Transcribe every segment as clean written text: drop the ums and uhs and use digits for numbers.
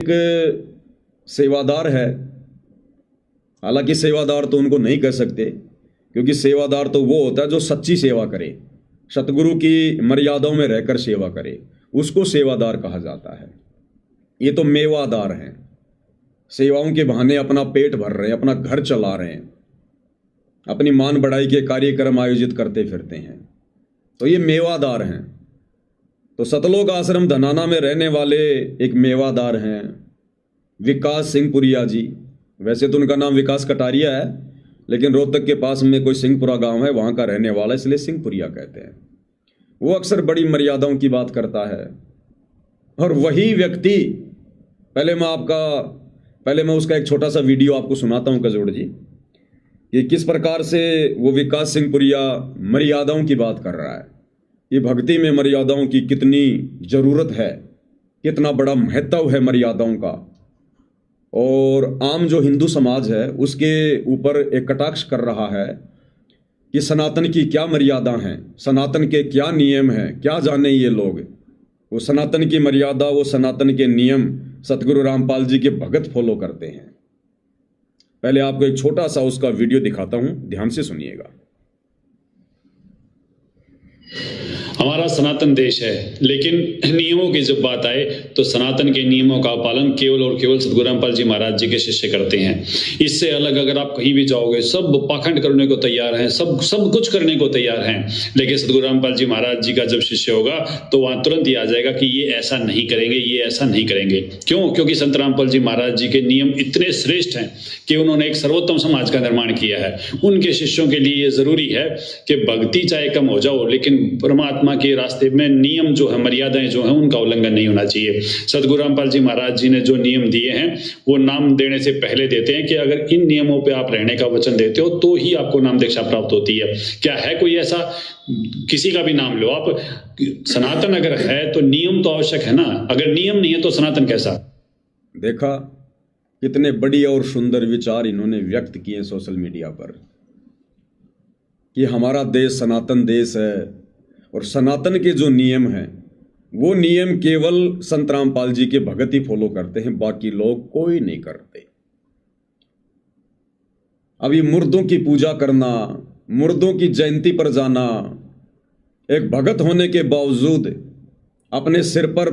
एक सेवादार है। हालांकि सेवादार तो उनको नहीं कह सकते, क्योंकि सेवादार तो वो होता है जो सच्ची सेवा करे, सतगुरु की मर्यादाओं में रहकर सेवा करे, उसको सेवादार कहा जाता है। ये तो मेवादार हैं, सेवाओं के बहाने अपना पेट भर रहे हैं, अपना घर चला रहे हैं, अपनी मान बढ़ाई के कार्यक्रम आयोजित करते फिरते हैं, तो ये मेवादार हैं। तो सतलोक आश्रम धनाना में रहने वाले एक मेवादार हैं विकास सिंह पुरिया जी। वैसे तो उनका नाम विकास कटारिया है, लेकिन रोहतक के पास में कोई सिंहपुरा गांव है, वहाँ का रहने वाला, इसलिए सिंहपुरिया कहते हैं। वो अक्सर बड़ी मर्यादाओं की बात करता है। और वही व्यक्ति, पहले मैं उसका एक छोटा सा वीडियो आपको सुनाता हूँ कजोड़ जी, कि किस प्रकार से वो विकास सिंह पुरिया मर्यादाओं की बात कर रहा है। ये भक्ति में मर्यादाओं की कितनी ज़रूरत है, कितना बड़ा महत्व है मर्यादाओं का, और आम जो हिंदू समाज है उसके ऊपर एक कटाक्ष कर रहा है कि सनातन की क्या मर्यादा हैं, सनातन के क्या नियम हैं, क्या जाने ये लोग। वो सनातन की मर्यादा, वो सनातन के नियम सतगुरु रामपाल जी के भगत फॉलो करते हैं। पहले आपको एक छोटा सा उसका वीडियो दिखाता हूं, ध्यान से सुनिएगा। हमारा सनातन देश है, लेकिन नियमों की जब बात आए तो सनातन के नियमों का पालन केवल और केवल सतगुरु रामपाल जी महाराज जी के शिष्य करते हैं। इससे अलग अगर आप कहीं भी जाओगे, सब पाखंड करने को तैयार हैं, सब कुछ करने को तैयार हैं, लेकिन सतगुरु रामपाल जी महाराज जी का जब शिष्य होगा तो वहां तुरंत ही आ जाएगा कि ये ऐसा नहीं करेंगे, ये ऐसा नहीं करेंगे। क्यों? क्योंकि संत रामपाल जी महाराज जी के नियम इतने श्रेष्ठ हैं कि उन्होंने एक सर्वोत्तम समाज का निर्माण किया है। उनके शिष्यों के लिए ये जरूरी है कि भक्ति चाहे कम हो जाओ, लेकिन परमात्मा के रास्ते में नियम जो है, मर्यादाएं जो हैं, उनका उल्लंघन नहीं होना चाहिए। सतगुरु रामपाल जी महाराज जी ने जो नियम दिए हैं वो नाम देने से पहले देते हैं कि अगर इन नियमों पे आप रहने का वचन देते हो तो ही आपको नाम दीक्षा प्राप्त होती है। क्या है कोई ऐसा? किसी का भी नाम लो आप, सनातन अगर है तो नियम तो आवश्यक है ना, अगर नियम नहीं है तो सनातन कैसा? देखा कितने बढ़िया और सुंदर विचार इन्होंने व्यक्त किए सोशल मीडिया पर कि हमारा देश सनातन देश है, और सनातन के जो नियम हैं वो नियम केवल संत रामपाल जी के भगत ही फॉलो करते हैं, बाकी लोग कोई नहीं करते। अभी मुर्दों की पूजा करना, मुर्दों की जयंती पर जाना, एक भगत होने के बावजूद अपने सिर पर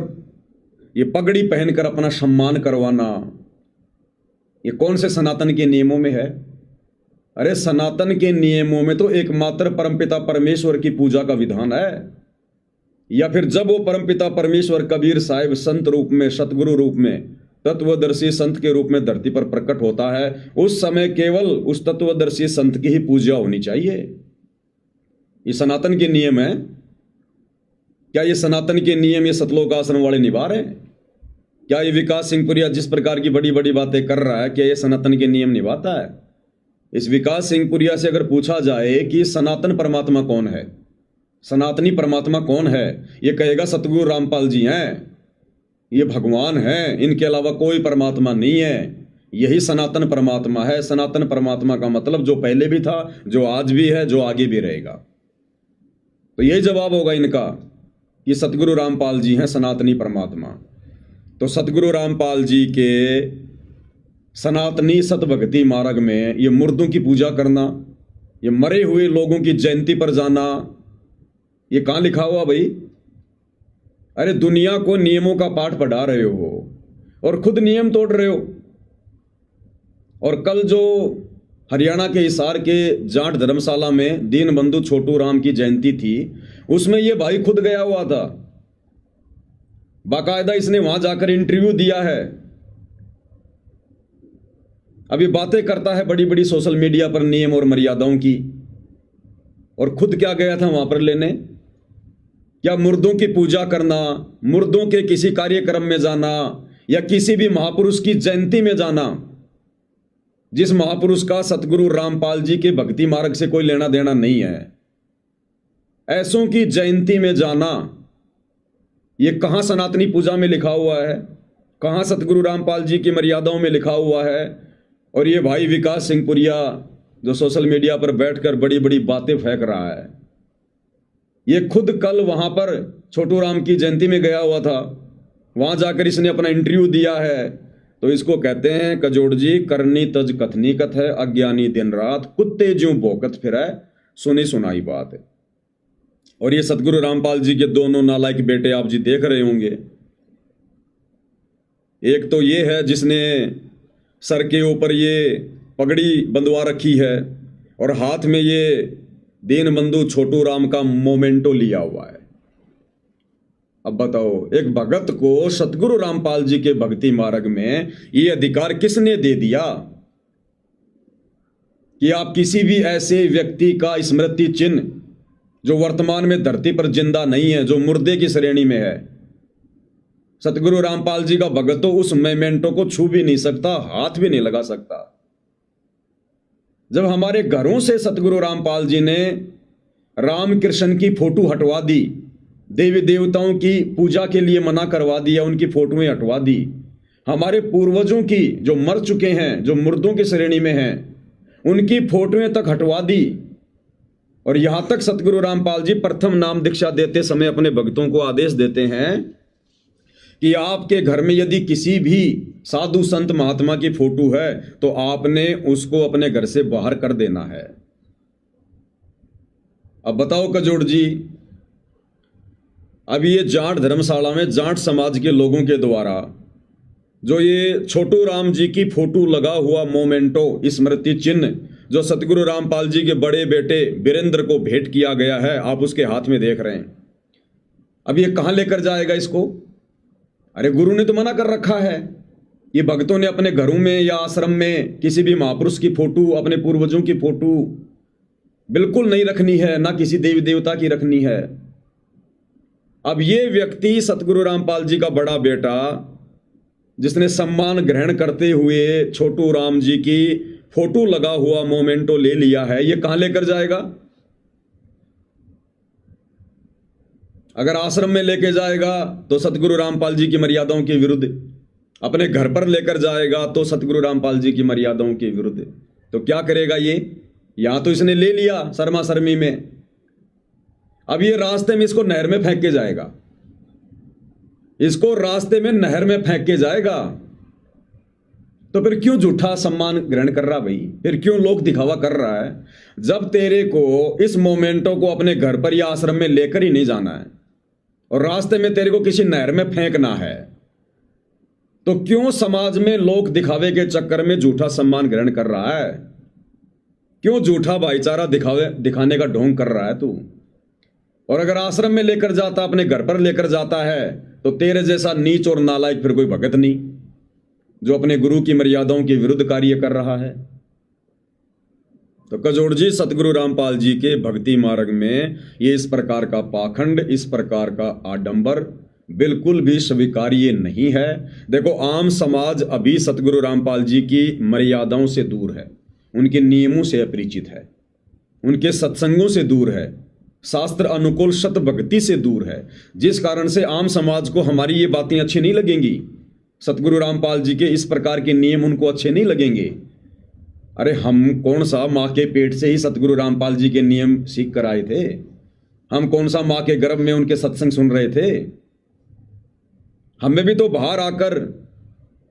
ये पगड़ी पहनकर अपना सम्मान करवाना, ये कौन से सनातन के नियमों में है? अरे सनातन के नियमों में तो एकमात्र परमपिता परमेश्वर की पूजा का विधान है। या फिर जब वो परमपिता परमेश्वर कबीर साहिब संत रूप में, सतगुरु रूप में, तत्वदर्शी संत के रूप में धरती पर प्रकट होता है, उस समय केवल उस तत्वदर्शी संत की ही पूजा होनी चाहिए। ये सनातन के नियम है। क्या ये सनातन के नियम ये सतलोक आश्रम वाले निभा रहे हैं? क्या ये विकास सिंह पुरिया जिस प्रकार की बड़ी बड़ी बातें कर रहा है, क्या ये सनातन के नियम निभाता है? इस विकास सिंह पुरिया से अगर पूछा जाए कि सनातन परमात्मा कौन है, सनातनी परमात्मा कौन है, ये कहेगा सतगुरु रामपाल जी हैं, ये भगवान हैं, इनके अलावा कोई परमात्मा नहीं है, यही सनातन परमात्मा है। सनातन परमात्मा का मतलब जो पहले भी था, जो आज भी है, जो आगे भी रहेगा। तो यही जवाब होगा इनका कि सतगुरु रामपाल जी हैं सनातनी परमात्मा। तो सतगुरु रामपाल जी के सनातनी सतभक्ति मार्ग में ये मुर्दों की पूजा करना, ये मरे हुए लोगों की जयंती पर जाना, ये कहाँ लिखा हुआ भाई? अरे दुनिया को नियमों का पाठ पढ़ा रहे हो और खुद नियम तोड़ रहे हो। और कल जो हरियाणा के हिसार के जाट धर्मशाला में दीनबंधु छोटू राम की जयंती थी, उसमें ये भाई खुद गया हुआ था, बाकायदा इसने वहां जाकर इंटरव्यू दिया है। अभी बातें करता है बड़ी बड़ी सोशल मीडिया पर नियम और मर्यादाओं की, और खुद क्या गया था वहां पर लेने? क्या मुर्दों की पूजा करना, मुर्दों के किसी कार्यक्रम में जाना, या किसी भी महापुरुष की जयंती में जाना जिस महापुरुष का सतगुरु रामपाल जी के भक्ति मार्ग से कोई लेना देना नहीं है, ऐसों की जयंती में जाना, ये कहां सनातनी पूजा में लिखा हुआ है? कहां सतगुरु रामपाल जी की मर्यादाओं में लिखा हुआ है? और ये भाई विकास सिंह पुरिया जो सोशल मीडिया पर बैठकर बड़ी बड़ी बातें फेंक रहा है, ये खुद कल वहां पर छोटू राम की जयंती में गया हुआ था, वहां जाकर इसने अपना इंटरव्यू दिया है। तो इसको कहते हैं कजोड़ जी, करनी तज कथनी कथ है, अज्ञानी दिन रात कुत्ते ज्यों भौंकत फिरै, सुनी सुनाई बात है। और ये सतगुरु रामपाल जी के दोनों नालायक बेटे आप जी देख रहे होंगे। एक तो ये है जिसने सर के ऊपर ये पगड़ी बंधवा रखी है और हाथ में ये दीन बंधु छोटू राम का मोमेंटो लिया हुआ है। अब बताओ, एक भगत को सतगुरु रामपाल जी के भक्ति मार्ग में ये अधिकार किसने दे दिया कि आप किसी भी ऐसे व्यक्ति का स्मृति चिन्ह जो वर्तमान में धरती पर जिंदा नहीं है, जो मुर्दे की श्रेणी में है, सतगुरु रामपाल जी का भगत तो उस मोमेंटो को छू भी नहीं सकता, हाथ भी नहीं लगा सकता। जब हमारे घरों से सतगुरु रामपाल जी ने रामकृष्ण की फोटो हटवा दी, देवी देवताओं की पूजा के लिए मना करवा दिया, उनकी फोटोएं हटवा दी, हमारे पूर्वजों की जो मर चुके हैं, जो मुर्दों की श्रेणी में हैं, उनकी फोटोएं तक हटवा दी। और यहां तक सतगुरु रामपाल जी प्रथम नाम दीक्षा देते समय अपने भक्तों को आदेश देते हैं कि आपके घर में यदि किसी भी साधु संत महात्मा की फोटो है तो आपने उसको अपने घर से बाहर कर देना है। अब बताओ कजोड़ जी, अब ये जाट धर्मशाला में जाट समाज के लोगों के द्वारा जो ये छोटू राम जी की फोटो लगा हुआ मोमेंटो स्मृति चिन्ह जो सतगुरु रामपाल जी के बड़े बेटे वीरेंद्र को भेंट किया गया है, आप उसके हाथ में देख रहे हैं। अब ये कहां लेकर जाएगा इसको? अरे गुरु ने तो मना कर रखा है। ये भक्तों ने अपने घरों में या आश्रम में किसी भी महापुरुष की फोटो, अपने पूर्वजों की फोटो बिल्कुल नहीं रखनी है, ना किसी देवी देवता की रखनी है। अब ये व्यक्ति सतगुरु रामपाल जी का बड़ा बेटा जिसने सम्मान ग्रहण करते हुए छोटू राम जी की फोटो लगा हुआ मोमेंटो ले लिया है, ये कहां लेकर जाएगा? अगर आश्रम में लेके जाएगा तो सतगुरु रामपाल जी की मर्यादाओं के विरुद्ध, अपने घर पर लेकर जाएगा तो सतगुरु रामपाल जी की मर्यादाओं के विरुद्ध। तो क्या करेगा ये? यहां तो इसने ले लिया शर्मा शर्मी में, अब ये रास्ते में इसको नहर में फेंक के जाएगा, इसको रास्ते में नहर में फेंक के जाएगा। तो फिर क्यों झूठा सम्मान ग्रहण कर रहा भाई? फिर क्यों लोक दिखावा कर रहा है? जब तेरे को इस मोमेंटो को अपने घर पर या आश्रम में लेकर ही नहीं जाना है और रास्ते में तेरे को किसी नहर में फेंकना है, तो क्यों समाज में लोक दिखावे के चक्कर में झूठा सम्मान ग्रहण कर रहा है? क्यों झूठा भाईचारा दिखाने का ढोंग कर रहा है तू? और अगर आश्रम में लेकर जाता, अपने घर पर लेकर जाता है, तो तेरे जैसा नीच और नालायक फिर कोई भगत नहीं जो अपने गुरु की मर्यादाओं के विरुद्ध कार्य कर रहा है। तो कजोड़ जी, सतगुरु रामपाल जी के भक्ति मार्ग में ये इस प्रकार का पाखंड, इस प्रकार का आडंबर बिल्कुल भी स्वीकार्य नहीं है। देखो, आम समाज अभी सतगुरु रामपाल जी की मर्यादाओं से दूर है, उनके नियमों से अपरिचित है, उनके सत्संगों से दूर है, शास्त्र अनुकूल सत भक्ति से दूर है, जिस कारण से आम समाज को हमारी ये बातें अच्छी नहीं लगेंगी। सतगुरु रामपाल जी के इस प्रकार के नियम उनको अच्छे नहीं लगेंगे। अरे हम कौन सा माँ के पेट से ही सतगुरु रामपाल जी के नियम सीख कर आए थे? हम कौन सा माँ के गर्भ में उनके सत्संग सुन रहे थे? हमें भी तो बाहर आकर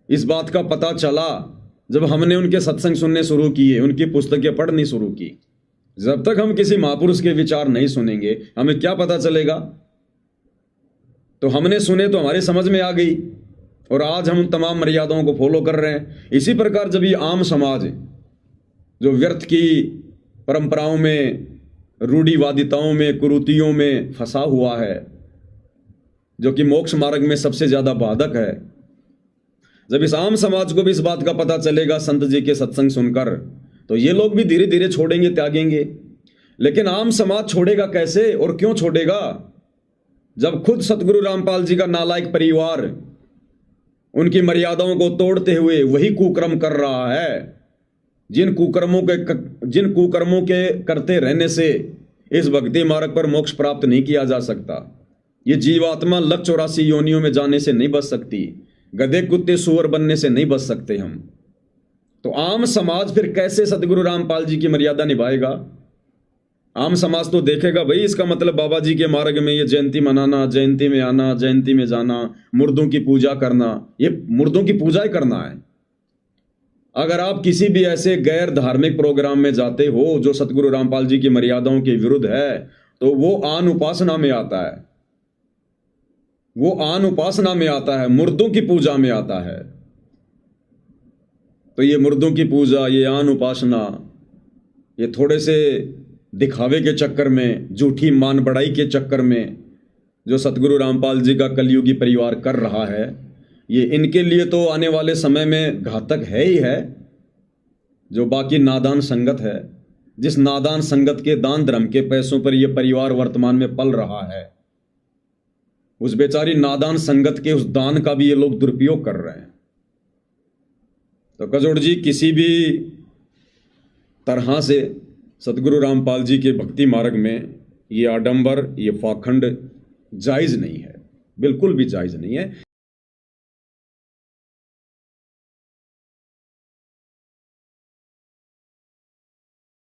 इस बात का पता चला जब हमने उनके सत्संग सुनने शुरू किए, उनकी पुस्तकें पढ़नी शुरू की। जब तक हम किसी महापुरुष के विचार नहीं सुनेंगे, हमें क्या पता चलेगा? तो हमने सुने तो हमारी समझ में आ गई और आज हम तमाम मर्यादाओं को फॉलो कर रहे हैं। इसी प्रकार जब ये आम समाज जो व्यर्थ की परंपराओं में, रूढ़िवादिताओं में, कुरीतियों में फंसा हुआ है, जो कि मोक्ष मार्ग में सबसे ज्यादा बाधक है, जब इस आम समाज को भी इस बात का पता चलेगा संत जी के सत्संग सुनकर, तो ये लोग भी धीरे धीरे छोड़ेंगे, त्यागेंगे। लेकिन आम समाज छोड़ेगा कैसे और क्यों छोड़ेगा? जब खुद सतगुरु रामपाल जी का नालायक परिवार उनकी मर्यादाओं को तोड़ते हुए वही कुकर्म कर रहा है, जिन कुकर्मों के करते रहने से इस भक्ति मार्ग पर मोक्ष प्राप्त नहीं किया जा सकता। ये जीवात्मा 184 योनियों में जाने से नहीं बच सकती, गधे कुत्ते सुअर बनने से नहीं बच सकते हम। तो आम समाज फिर कैसे सतगुरु रामपाल जी की मर्यादा निभाएगा? आम समाज तो देखेगा भाई, इसका मतलब बाबा जी के मार्ग में ये जयंती मनाना, जयंती में आना, जयंती में जाना, मुर्दों की पूजा करना, ये मुर्दों की पूजा ही करना है। अगर आप किसी भी ऐसे गैर धार्मिक प्रोग्राम में जाते हो जो सतगुरु रामपाल जी की मर्यादाओं के विरुद्ध है, तो वो आन उपासना में आता है, वो आन उपासना में आता है, मुर्दों की पूजा में आता है। तो ये मुर्दों की पूजा, ये आन उपासना, ये थोड़े से दिखावे के चक्कर में, झूठी मान बढ़ाई के चक्कर में जो सतगुरु रामपाल जी का कलयुगी परिवार कर रहा है, ये इनके लिए तो आने वाले समय में घातक है ही है। जो बाकी नादान संगत है, जिस नादान संगत के दान धर्म के पैसों पर यह परिवार वर्तमान में पल रहा है, उस बेचारी नादान संगत के उस दान का भी ये लोग दुरुपयोग कर रहे हैं। तो कजोड़ जी, किसी भी तरह से सतगुरु रामपाल जी के भक्ति मार्ग में ये आडंबर, ये पाखंड जायज़ नहीं है, बिल्कुल भी जायज़ नहीं है।